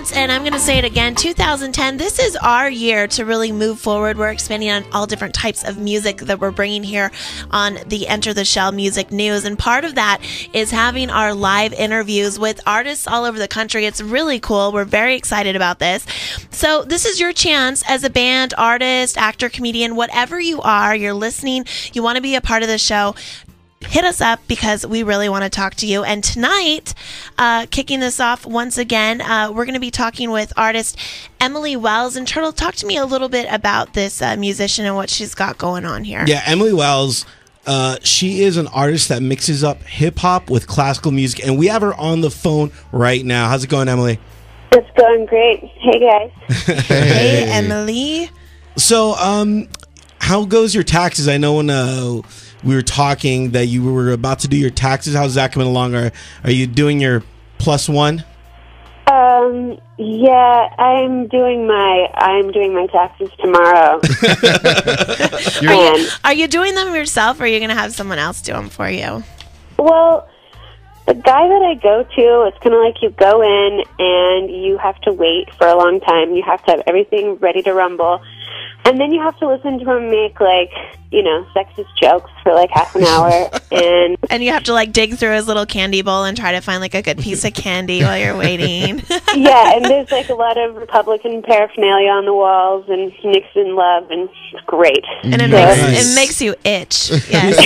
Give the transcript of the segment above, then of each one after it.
once, and I'm going to say it again, 2010, this is our year to really move forward. We're expanding on all different types of music that we're bringing here on the Enter the Shell Music News, and part of that is having our live interviews with artists all over the country. It's really cool. We're very excited about this. So this is your chance as a band, artist, actor, comedian, whatever you are, you're listening, you want to be a part of the show, hit us up because we really want to talk to you. And tonight, kicking this off once again, we're going to be talking with artist Emily Wells. And Turtle, talk to me a little bit about this musician and what she's got going on here. Yeah, Emily Wells, she is an artist that mixes up hip-hop with classical music. And we have her on the phone right now. How's it going, Emily? It's going great. Hey, guys. Hey, Emily. So, how goes your taxes? I know when we were talking that you were about to do your taxes. How's that coming along? Are you doing your +1? Yeah, I'm doing my taxes tomorrow. Are you doing them yourself, or are you going to have someone else do them for you? Well, the guy that I go to, it's kind of like you go in and you have to wait for a long time. You have to have everything ready to rumble. And then you have to listen to him make, sexist jokes for, half an hour. And you have to, dig through his little candy bowl and try to find, a good piece of candy while you're waiting. Yeah, and there's, a lot of Republican paraphernalia on the walls and Nixon love, and it's great. And it makes you itch. Yes.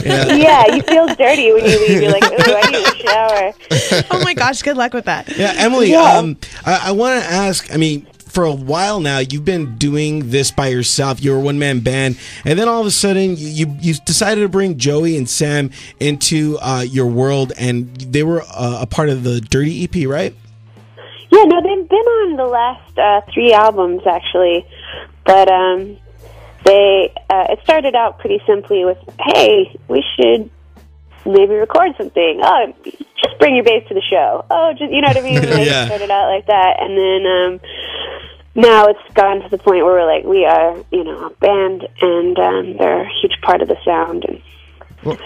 Yeah, you feel dirty when you leave. You're like, ooh, I need a shower. Oh, my gosh, good luck with that. Yeah, Emily, I want to ask, for a while now, you've been doing this by yourself. You're a one-man band, and then all of a sudden, you decided to bring Joey and Sam into your world, and they were a part of the Dirty EP, right? Yeah, no, they've been on the last 3 albums, actually, but it started out pretty simply with, hey, we should maybe record something. Oh, just bring your bass to the show. Oh, just, you know what I mean? Yeah. Started out like that, and then now it's gone to the point where we're we are, a band, and they're a huge part of the sound. And well,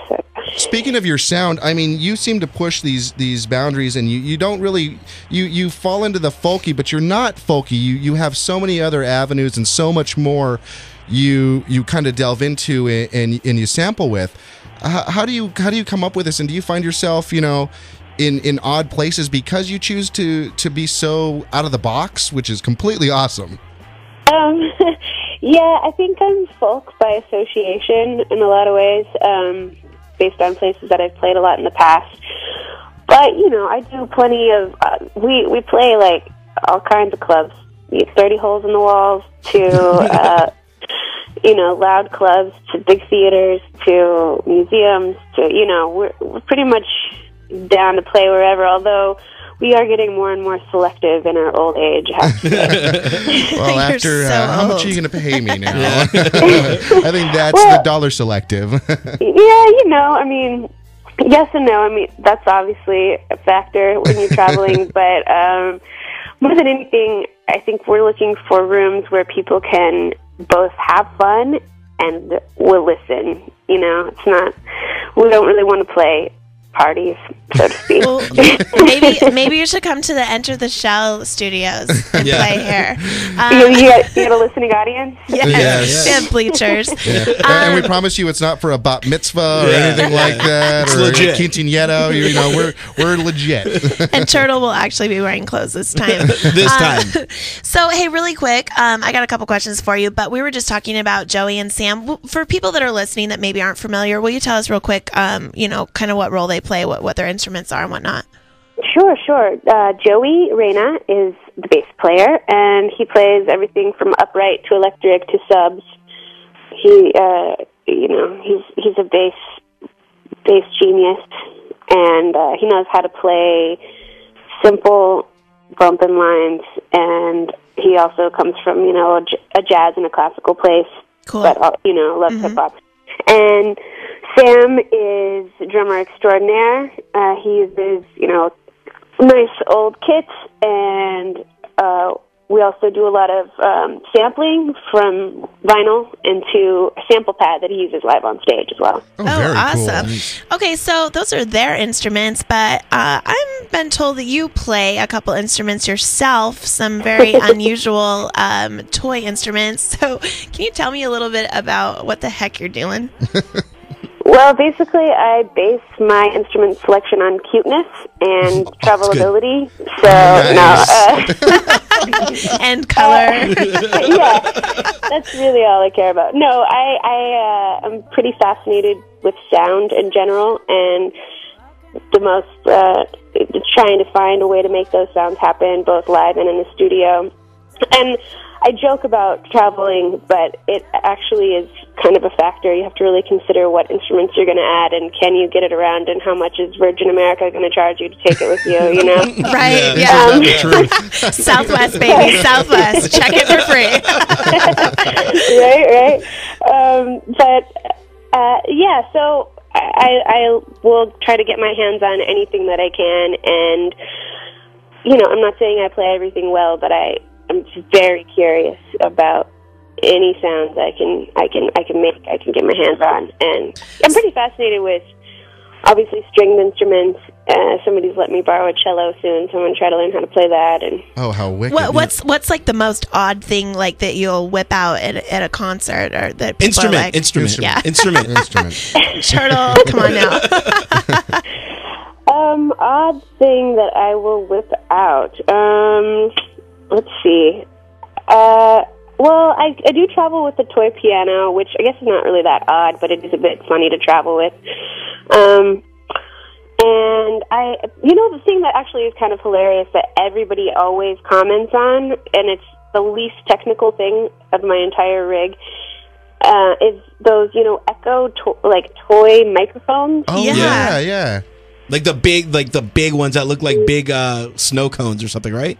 speaking of your sound, you seem to push these boundaries, and you don't really you fall into the folky, but you're not folky. You have so many other avenues and so much more you kind of delve into and you sample with. How do you come up with this, and do you find yourself in odd places because you choose to be so out of the box, which is completely awesome? Yeah, I think I'm folk by association in a lot of ways, based on places that I've played a lot in the past. But, I do plenty of, we play all kinds of clubs, 30 holes in the walls to, loud clubs, to big theaters, to museums, to, we're pretty much down to play wherever, although we are getting more and more selective in our old age. Well, after how much are you going to pay me now? I think that's the dollar selective. Yeah, yes and no. That's obviously a factor when you're traveling, but more than anything, I think we're looking for rooms where people can both have fun and will listen. It's not, we don't really want to play parties, so to speak. Well, maybe you should come to the Enter the Shell studios and play here. You get a listening audience? Yes. And bleachers. Yeah. And we promise you it's not for a bat mitzvah or anything like that, it's or legit. A quinceañera. We're legit. And Turtle will actually be wearing clothes this time. So, hey, really quick, I got a couple questions for you, but we were just talking about Joey and Sam. For people that are listening that maybe aren't familiar, will you tell us real quick, kind of what role they play, what their instruments are and whatnot? Sure. Joey Reyna is the bass player, and he plays everything from upright to electric to subs. He, he's a bass genius, and he knows how to play simple bumping lines, and he also comes from, a jazz and a classical place. Cool. But, loves hip-hop. And Sam is drummer extraordinaire. He uses, nice old kits, and we also do a lot of sampling from vinyl into a sample pad that he uses live on stage as well. Oh, awesome. Cool. Okay, so those are their instruments, but I'm been told that you play a couple instruments yourself, some very unusual toy instruments. So can you tell me a little bit about what the heck you're doing? Well, basically, I base my instrument selection on cuteness and travelability. So, and color. Yeah, that's really all I care about. No, I'm pretty fascinated with sound in general, and the most trying to find a way to make those sounds happen, both live and in the studio. And I joke about traveling, but it actually is kind of a factor. You have to really consider what instruments you're going to add, and can you get it around, and how much is Virgin America going to charge you to take it with you, you know? Right, yeah. Southwest, baby, Southwest. Check it for free. Right. Yeah, so I will try to get my hands on anything that I can, and, you know, I'm not saying I play everything well, but I'm very curious about any sounds I can make, I can get my hands on, and I'm pretty fascinated with obviously stringed instruments. Somebody's let me borrow a cello soon, so I'm gonna try to learn how to play that. And how wicked! What's like the most odd thing like that you'll whip out at a concert, or that people instrument, are like, instrument, yeah. instrument. Turtle, come on now. Odd thing that I will whip out. Let's see. Well, I do travel with a toy piano, which I guess is not really that odd, but it is a bit funny to travel with. And the thing that actually is kind of hilarious that everybody always comments on, and it's the least technical thing of my entire rig, is those, Echo toy microphones. Oh yeah. Like the big ones that look like big snow cones or something, right?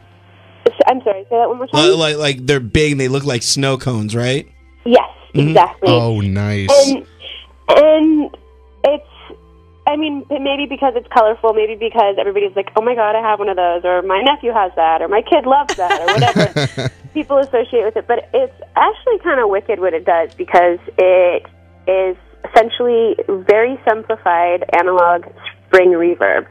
I'm sorry, say that one more time. Like they're big and they look like snow cones, right? Yes, exactly. Oh, nice. And it's, maybe because it's colorful, maybe because everybody's like, oh my God, I have one of those, or my nephew has that, or my kid loves that, or whatever people associate with it. But it's actually kind of wicked what it does, because it is essentially very simplified analog spring reverb.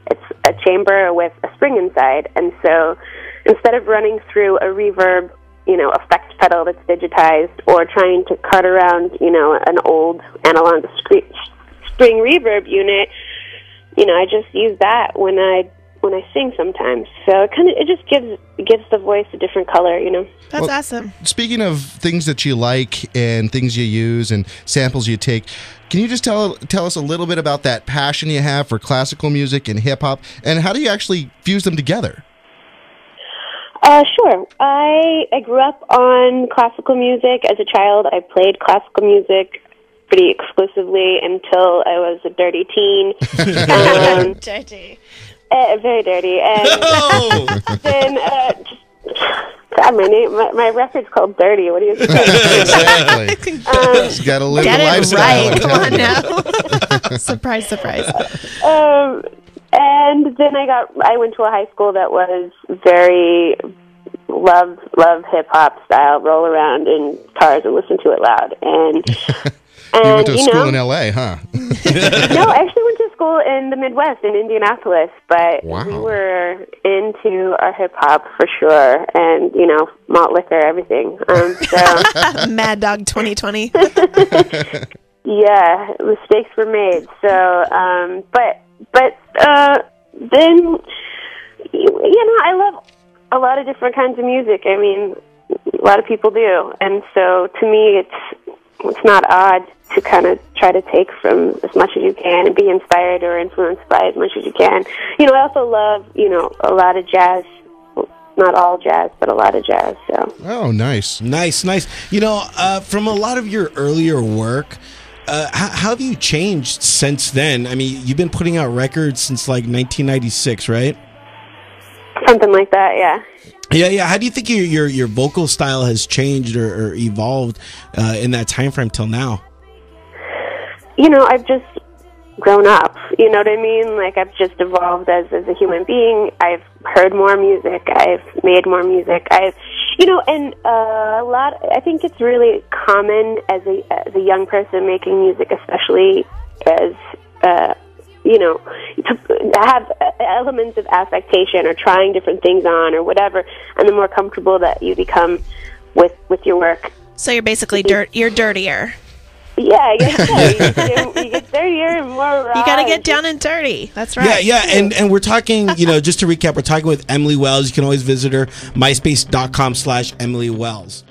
It's a chamber with a spring inside, and so instead of running through a reverb, effect pedal that's digitized, or trying to cut around, an old analog spring reverb unit, I just use that when I sing sometimes. So it just gives the voice a different color, That's awesome. Speaking of things that you like and things you use and samples you take, can you just tell us a little bit about that passion you have for classical music and hip hop, and how do you actually fuse them together? Sure. I grew up on classical music. As a child, I played classical music pretty exclusively until I was a dirty teen. Dirty. Very dirty. And then, God, my record's called Dirty. What do you think? Exactly. She's got to live Get the it lifestyle. right. Come on now. Surprise. And then I went to a high school that was very love hip hop style, roll around in cars and listen to it loud. And you went to school in LA, huh? No, I actually went to school in the Midwest, in Indianapolis, but we were into our hip hop for sure, and malt liquor, everything. Mad Dog 2020. Yeah, mistakes were made. So, but then, I love a lot of different kinds of music. A lot of people do. And so to me, it's not odd to kind of try to take from as much as you can and be inspired or influenced by as much as you can. I also love, a lot of jazz. Not all jazz, but a lot of jazz. So. Oh, nice. Nice. From a lot of your earlier work, how have you changed since then? You've been putting out records since like 1996, right? Something like that, yeah. Yeah. How do you think your vocal style has changed or evolved in that time frame till now? I've just grown up. You know what I mean? Like, I've just evolved as a human being. I've heard more music. I've made more music. And I think it's really common as a young person making music, especially as, to have elements moments of affectation or trying different things on or whatever, and the more comfortable that you become with your work. So you're basically you're dirtier. Yeah, I guess so. You get dirtier and more raw. You got to get down and dirty. That's right. Yeah, and we're talking, just to recap, we're talking with Emily Wells. You can always visit her, myspace.com/Emily Wells.